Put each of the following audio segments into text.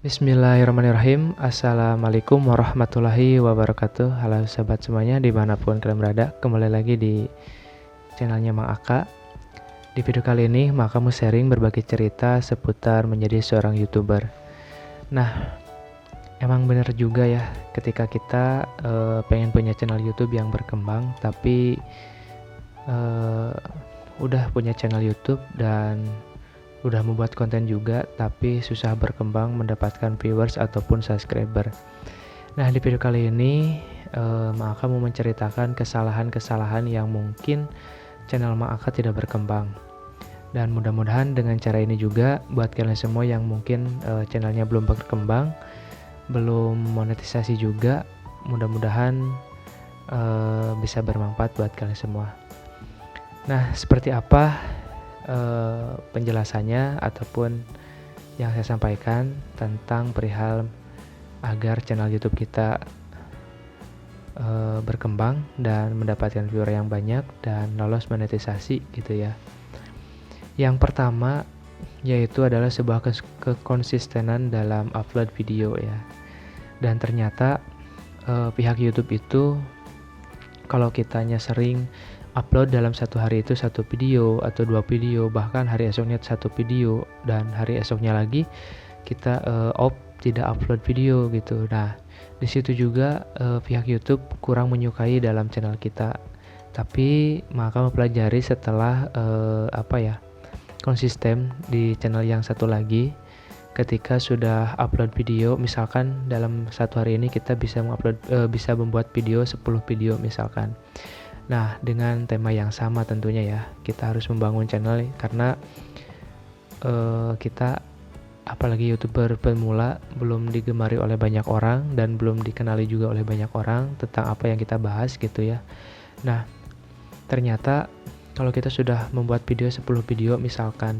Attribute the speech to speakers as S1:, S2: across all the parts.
S1: Bismillahirrahmanirrahim. Assalamualaikum warahmatullahi wabarakatuh. Halo sahabat semuanya dimanapun kalian berada. Kembali lagi di channelnya Mang Aka. Di video kali ini Mang Aka mau sharing berbagi cerita seputar menjadi seorang YouTuber. Nah, emang bener juga ya ketika kita pengen punya channel YouTube yang berkembang, tapi udah punya channel YouTube dan udah membuat konten juga, tapi susah berkembang mendapatkan viewers ataupun subscriber. Nah, di video kali ini Mang Aka mau menceritakan kesalahan-kesalahan yang mungkin channel Mang Aka tidak berkembang. Dan mudah-mudahan dengan cara ini juga buat kalian semua yang mungkin channelnya belum berkembang, belum monetisasi juga, mudah-mudahan bisa bermanfaat buat kalian semua. Nah, seperti apa penjelasannya ataupun yang saya sampaikan tentang perihal agar channel YouTube kita berkembang dan mendapatkan viewer yang banyak dan lolos monetisasi gitu ya. Yang pertama yaitu adalah sebuah kekonsistenan dalam upload video ya. Dan ternyata pihak YouTube itu kalau kitanya sering upload dalam satu hari itu satu video atau dua video, bahkan hari esoknya satu video dan hari esoknya lagi kita tidak upload video gitu. Nah, di situ juga pihak YouTube kurang menyukai dalam channel kita. Tapi maka mempelajari setelah konsisten di channel yang satu lagi, ketika sudah upload video, misalkan dalam satu hari ini kita bisa bisa membuat video 10 video misalkan. Nah, dengan tema yang sama tentunya ya, kita harus membangun channel karena kita apalagi YouTuber pemula belum digemari oleh banyak orang dan belum dikenali juga oleh banyak orang tentang apa yang kita bahas gitu ya. Nah, ternyata kalau kita sudah membuat video 10 video misalkan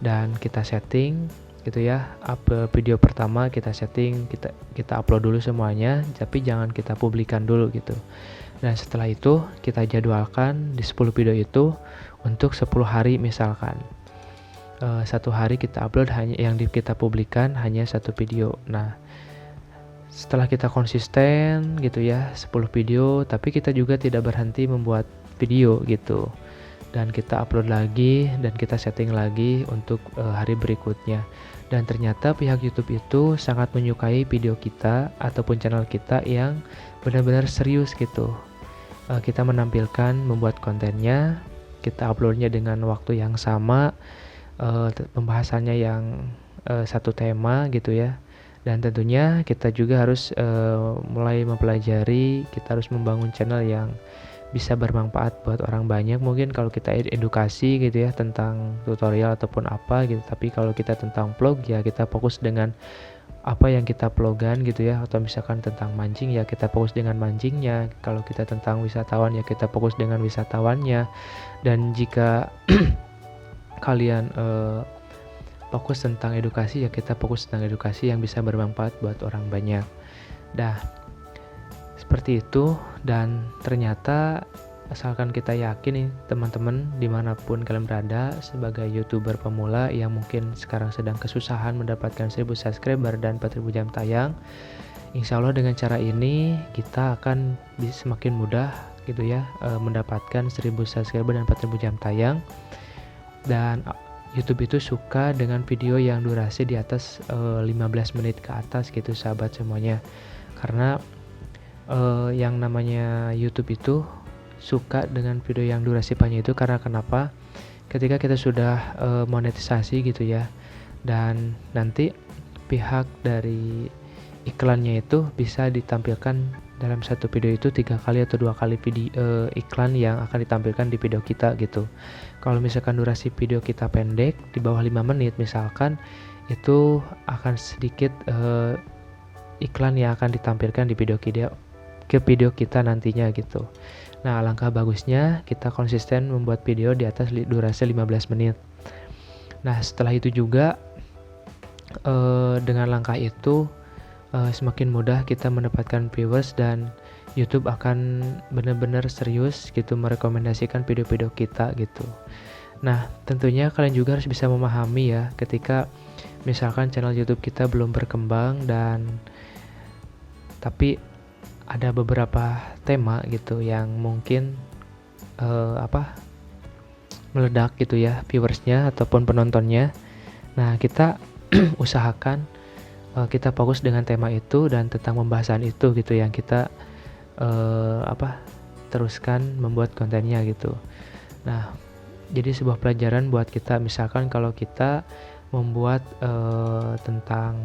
S1: dan kita setting gitu ya, video pertama kita setting, kita upload dulu semuanya, tapi jangan kita publikan dulu gitu. Nah, setelah itu kita jadwalkan di 10 video itu untuk 10 hari misalkan. Satu hari kita upload hanya yang kita publikan hanya satu video. Nah, setelah kita konsisten gitu ya 10 video, tapi kita juga tidak berhenti membuat video gitu. Dan kita upload lagi dan kita setting lagi untuk hari berikutnya. Dan ternyata pihak YouTube itu sangat menyukai video kita ataupun channel kita yang benar-benar serius gitu. Kita menampilkan membuat kontennya, kita uploadnya dengan waktu yang sama, pembahasannya yang satu tema gitu ya. Dan tentunya kita juga harus mulai mempelajari, kita harus membangun channel yang bisa bermanfaat buat orang banyak. Mungkin kalau kita edukasi gitu ya tentang tutorial ataupun apa gitu, tapi kalau kita tentang vlog ya kita fokus dengan apa yang kita vlogan gitu ya, atau misalkan tentang mancing ya kita fokus dengan mancingnya, kalau kita tentang wisatawan ya kita fokus dengan wisatawannya. Dan jika kalian fokus tentang edukasi ya kita fokus tentang edukasi yang bisa bermanfaat buat orang banyak. Seperti itu. Dan ternyata asalkan kita yakin nih teman-teman dimanapun kalian berada sebagai YouTuber pemula yang mungkin sekarang sedang kesusahan mendapatkan 1000 subscriber dan 4000 jam tayang, insya Allah dengan cara ini kita akan semakin mudah gitu ya mendapatkan 1000 subscriber dan 4000 jam tayang. Dan YouTube itu suka dengan video yang durasi di atas 15 menit ke atas gitu sahabat semuanya. Karena yang namanya YouTube itu suka dengan video yang durasi panjang itu karena kenapa? Ketika kita sudah monetisasi gitu ya, dan nanti pihak dari iklannya itu bisa ditampilkan dalam satu video itu 3 kali atau 2 kali video iklan yang akan ditampilkan di video kita gitu. Kalau misalkan durasi video kita pendek di bawah 5 menit misalkan, itu akan sedikit iklan yang akan ditampilkan di video kita nantinya gitu. Nah, alangkah bagusnya kita konsisten membuat video di atas durasi 15 menit. Nah, setelah itu juga dengan langkah itu semakin mudah kita mendapatkan viewers dan YouTube akan benar-benar serius gitu merekomendasikan video-video kita gitu. Nah, tentunya kalian juga harus bisa memahami ya ketika misalkan channel YouTube kita belum berkembang tapi ada beberapa tema gitu yang mungkin meledak gitu ya viewersnya ataupun penontonnya. Nah, kita usahakan kita fokus dengan tema itu dan tentang pembahasan itu gitu yang kita teruskan membuat kontennya gitu. Nah, jadi sebuah pelajaran buat kita misalkan kalau kita membuat tentang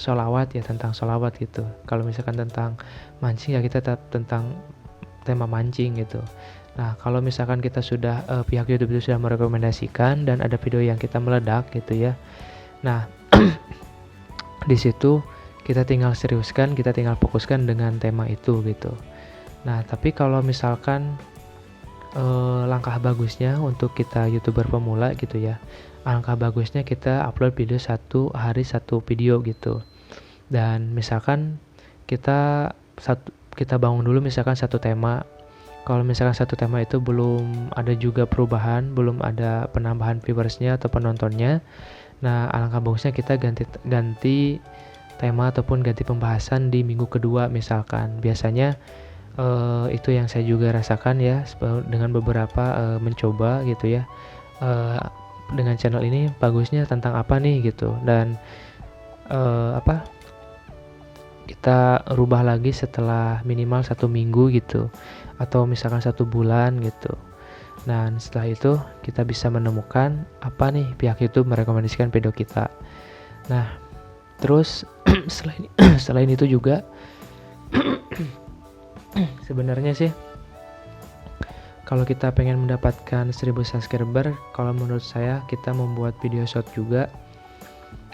S1: tentang sholawat gitu. Kalau misalkan tentang mancing ya kita tetap tentang tema mancing gitu. Nah, kalau misalkan kita sudah pihak YouTube itu sudah merekomendasikan dan ada video yang kita meledak gitu ya. Nah, di situ kita tinggal seriuskan, kita tinggal fokuskan dengan tema itu gitu. Nah, tapi kalau misalkan langkah bagusnya untuk kita YouTuber pemula gitu ya, alangkah bagusnya kita upload video satu hari satu video gitu. Dan misalkan kita bangun dulu misalkan satu tema. Kalau misalkan satu tema itu belum ada juga perubahan, belum ada penambahan viewersnya atau penontonnya, nah alangkah bagusnya kita ganti tema ataupun ganti pembahasan di minggu kedua misalkan. Biasanya itu yang saya juga rasakan ya dengan beberapa mencoba gitu ya. Dengan channel ini bagusnya tentang apa nih gitu, dan kita rubah lagi setelah minimal 1 minggu gitu atau misalkan 1 bulan gitu. Nah, setelah itu kita bisa menemukan apa nih pihak YouTube merekomendasikan video kita. Nah, terus selain itu juga sebenarnya sih kalau kita pengen mendapatkan 1000 subscriber, kalau menurut saya kita membuat video short juga,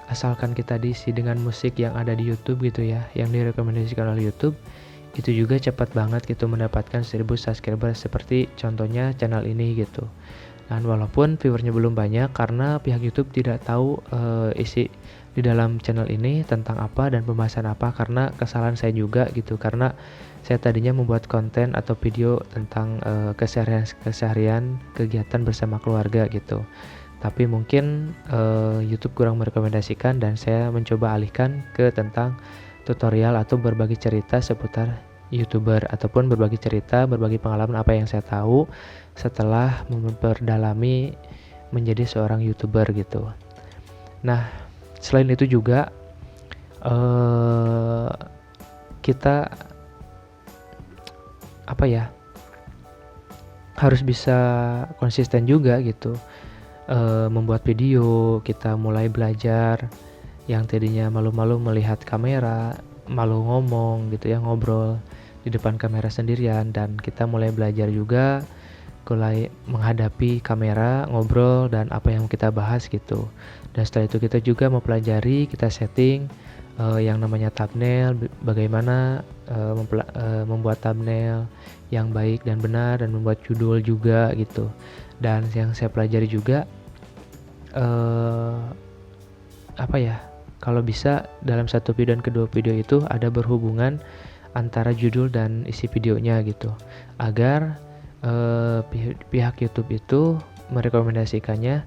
S1: asalkan kita diisi dengan musik yang ada di YouTube gitu ya, yang direkomendasikan oleh YouTube, itu juga cepat banget gitu mendapatkan 1000 subscriber seperti contohnya channel ini gitu. Dan walaupun viewernya belum banyak karena pihak YouTube tidak tahu isi di dalam channel ini tentang apa dan pembahasan apa, karena kesalahan saya juga gitu, karena saya tadinya membuat konten atau video tentang keseharian kegiatan bersama keluarga gitu. Tapi mungkin YouTube kurang merekomendasikan dan saya mencoba alihkan ke tentang tutorial atau berbagi cerita seputar YouTuber ataupun berbagi cerita, berbagi pengalaman apa yang saya tahu setelah memperdalami menjadi seorang YouTuber gitu. Nah, selain itu juga kita harus bisa konsisten juga gitu. Membuat video, kita mulai belajar yang tadinya malu-malu melihat kamera, malu ngomong gitu ya, ngobrol di depan kamera sendirian, dan kita mulai belajar juga mulai menghadapi kamera, ngobrol dan apa yang kita bahas gitu. Dan setelah itu kita juga mempelajari, kita setting yang namanya thumbnail, bagaimana membuat thumbnail yang baik dan benar, dan membuat judul juga gitu. Dan yang saya pelajari juga kalau bisa dalam satu video dan kedua video itu ada berhubungan antara judul dan isi videonya gitu, agar pihak YouTube itu merekomendasikannya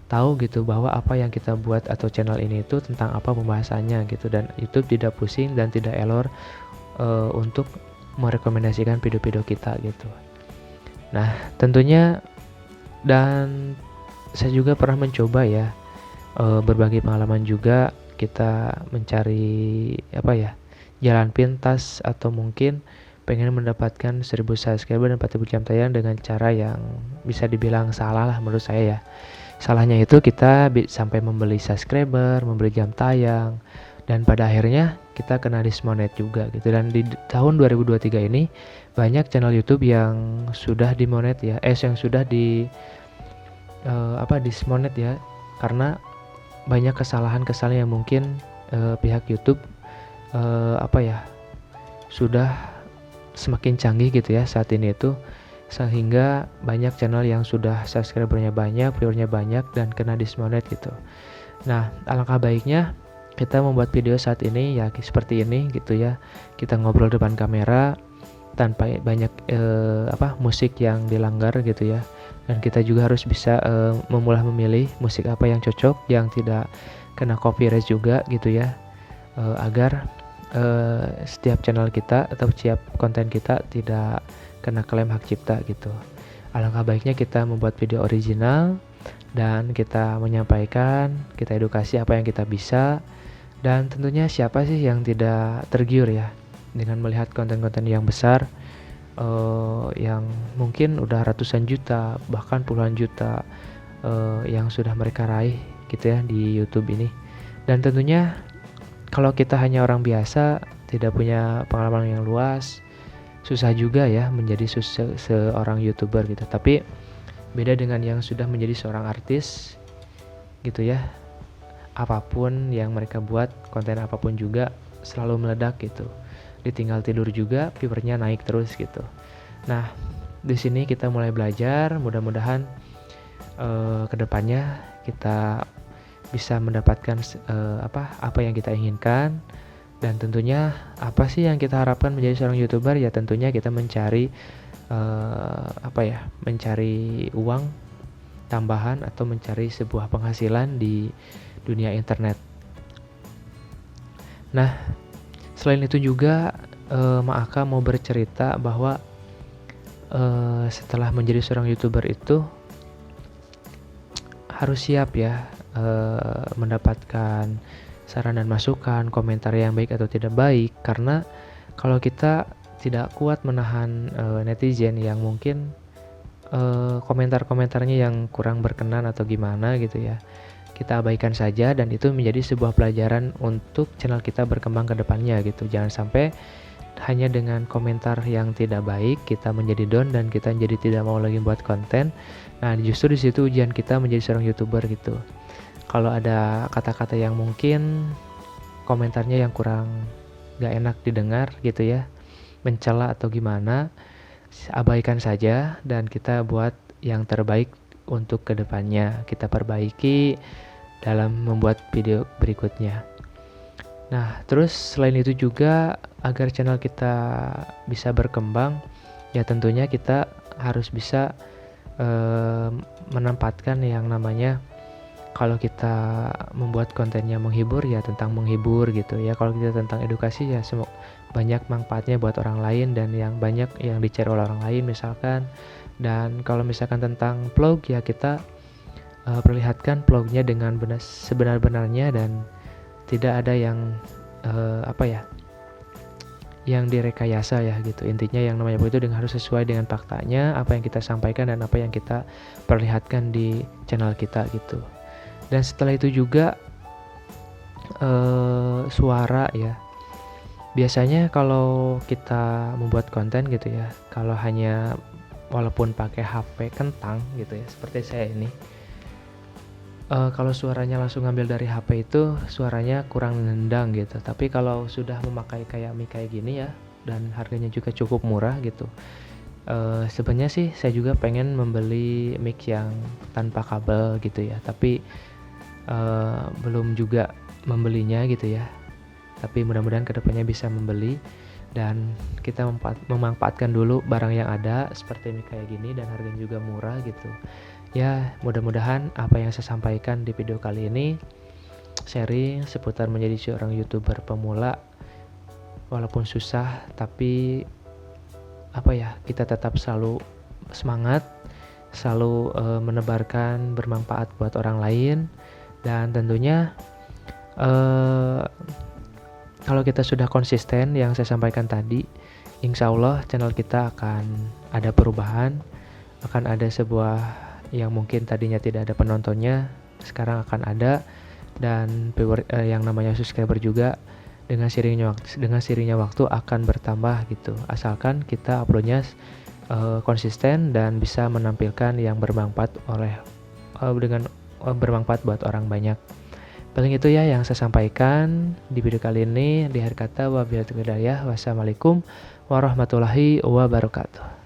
S1: tahu gitu bahwa apa yang kita buat atau channel ini itu tentang apa pembahasannya gitu, dan YouTube tidak pusing dan tidak error untuk merekomendasikan video-video kita gitu. Nah, tentunya, dan saya juga pernah mencoba ya berbagi pengalaman juga, kita mencari jalan pintas atau mungkin pengen mendapatkan 1000 subscriber dan 4000 jam tayang dengan cara yang bisa dibilang salah lah menurut saya ya. Salahnya itu kita sampai membeli subscriber, membeli jam tayang, dan pada akhirnya kita kena dismonet juga gitu. Dan di tahun 2023 ini banyak channel YouTube yang sudah dimonet ya, yang sudah dismonet ya, karena banyak kesalahan-kesalahan yang mungkin pihak YouTube sudah semakin canggih gitu ya saat ini itu, sehingga banyak channel yang sudah subscribernya banyak, viewernya banyak, dan kena dismonet gitu. Nah, alangkah baiknya kita membuat video saat ini ya seperti ini gitu ya, kita ngobrol depan kamera tanpa banyak musik yang dilanggar gitu ya, dan kita juga harus bisa memilah memilih musik apa yang cocok, yang tidak kena copyright juga gitu ya, agar setiap channel kita atau setiap konten kita tidak kena klaim hak cipta gitu. Alangkah baiknya kita membuat video original dan kita menyampaikan, kita edukasi apa yang kita bisa, dan tentunya siapa sih yang tidak tergiur ya dengan melihat konten-konten yang besar, yang mungkin udah ratusan juta bahkan puluhan juta yang sudah mereka raih gitu ya di YouTube ini. Dan tentunya kalau kita hanya orang biasa, tidak punya pengalaman yang luas, susah juga ya menjadi seorang YouTuber gitu. Tapi beda dengan yang sudah menjadi seorang artis gitu ya, apapun yang mereka buat, konten apapun juga selalu meledak gitu. Ditinggal tidur juga viewernya naik terus gitu. Nah, di sini kita mulai belajar, mudah-mudahan kedepannya kita bisa mendapatkan apa yang kita inginkan. Dan tentunya apa sih yang kita harapkan menjadi seorang YouTuber? Ya tentunya kita mencari mencari uang tambahan atau mencari sebuah penghasilan di dunia internet. Nah, selain itu juga Ma'aka mau bercerita bahwa setelah menjadi seorang YouTuber itu harus siap ya mendapatkan saran dan masukan, komentar yang baik atau tidak baik, karena kalau kita tidak kuat menahan netizen yang mungkin komentar-komentarnya yang kurang berkenan atau gimana gitu ya, kita abaikan saja, dan itu menjadi sebuah pelajaran untuk channel kita berkembang ke depannya gitu. Jangan sampai hanya dengan komentar yang tidak baik kita menjadi down dan kita jadi tidak mau lagi buat konten. Nah, justru di situ ujian kita menjadi seorang YouTuber gitu. Kalau ada kata-kata yang mungkin komentarnya yang kurang gak enak didengar gitu ya, mencela atau gimana, abaikan saja dan kita buat yang terbaik untuk kedepannya. Kita perbaiki dalam membuat video berikutnya. Nah, terus selain itu juga agar channel kita bisa berkembang, ya tentunya kita harus bisa menempatkan yang namanya, kalau kita membuat kontennya menghibur ya tentang menghibur gitu ya. Kalau kita tentang edukasi ya banyak manfaatnya buat orang lain dan yang banyak yang dicari oleh orang lain misalkan. Dan kalau misalkan tentang vlog ya kita perlihatkan vlognya dengan sebenar-benarnya dan tidak ada yang yang direkayasa ya gitu. Intinya yang namanya vlog itu harus sesuai dengan faktanya, apa yang kita sampaikan dan apa yang kita perlihatkan di channel kita gitu. Dan setelah itu juga suara ya. Biasanya kalau kita membuat konten gitu ya, kalau hanya walaupun pakai HP kentang gitu ya, seperti saya ini, kalau suaranya langsung ngambil dari HP itu suaranya kurang nendang gitu. Tapi kalau sudah memakai kayak mic kayak gini ya, dan harganya juga cukup murah gitu, sebenarnya sih saya juga pengen membeli mic yang tanpa kabel gitu ya, tapi belum juga membelinya gitu ya. Tapi mudah-mudahan kedepannya bisa membeli dan kita memanfaatkan dulu barang yang ada seperti mic kayak gini dan harganya juga murah gitu. Ya, mudah-mudahan apa yang saya sampaikan di video kali ini sharing seputar menjadi seorang YouTuber pemula, walaupun susah tapi kita tetap selalu semangat, selalu menebarkan bermanfaat buat orang lain. Dan tentunya kalau kita sudah konsisten yang saya sampaikan tadi, insya Allah channel kita akan ada perubahan, akan ada sebuah yang mungkin tadinya tidak ada penontonnya, sekarang akan ada, dan yang namanya subscriber juga dengan sirinya waktu akan bertambah gitu, asalkan kita uploadnya konsisten dan bisa menampilkan yang bermanfaat bermanfaat buat orang banyak. Paling itu ya yang saya sampaikan di video kali ini. Di akhir kata, wabillahi taufiq wal hidayah. Wassalamualaikum warahmatullahi wabarakatuh.